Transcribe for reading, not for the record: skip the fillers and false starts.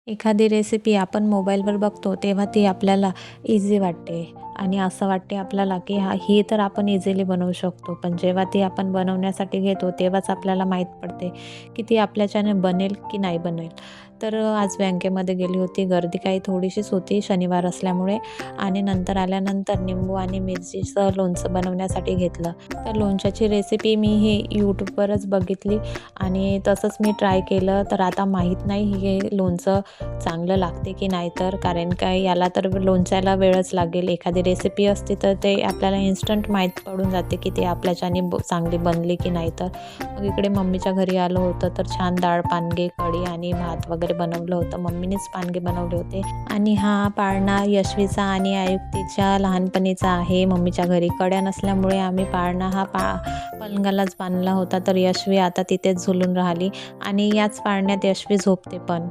एखादी रेसिपी आपण मोबाईलवर बघतो तेव्हा ती आपल्याला इझी वाटते आणि असं वाटते आपल्याला की ही तर आपण इझिली बनवू शकतो. पण जेव्हा ती आपण बनवण्यासाठी घेतो तेव्हाच आपल्याला माहीत पडते की ती आपल्याच्याने बनेल की नाही बनेल. तर आज बँकेमध्ये गेली होती. गर्दी काही थोडीशीच होती शनिवार असल्यामुळे आणि नंतर आल्यानंतर निंबू आणि मिरचीचं लोणचं बनवण्यासाठी घेतलं. तर लोणच्याची रेसिपी मी ही यूट्यूबवरच बघितली आणि तसंच मी ट्राय केलं. तर आता माहीत नाही हे लोणचं चांगलं लागते की नाही, तर कारण काय याला तर लोणच्याला वेळच लागेल. एखादी रेसिपी असते तर ते आपल्याला इन्स्टंट माहीत पडून जाते की ते आपल्याच्याने चांगली बनली की नाही. तर मग इकडे मम्मीच्या घरी आलो होतं तर छान डाळ, पानगे, कढी आणि भात वगैरे बनवलं होतं. मम्मीनेच पानगे बनवले होते आणि हा पाळणा यशवीचा आणि आयुक्तीच्या लहानपणीचा आहे. मम्मीच्या घरी कड्या नसल्यामुळे आम्ही पाळणा हा पलंगालाच बांधला होता. तर यशवी आता तिथेच झुलून राहिली आणि याच पाळण्यात यशवी झोपते पण.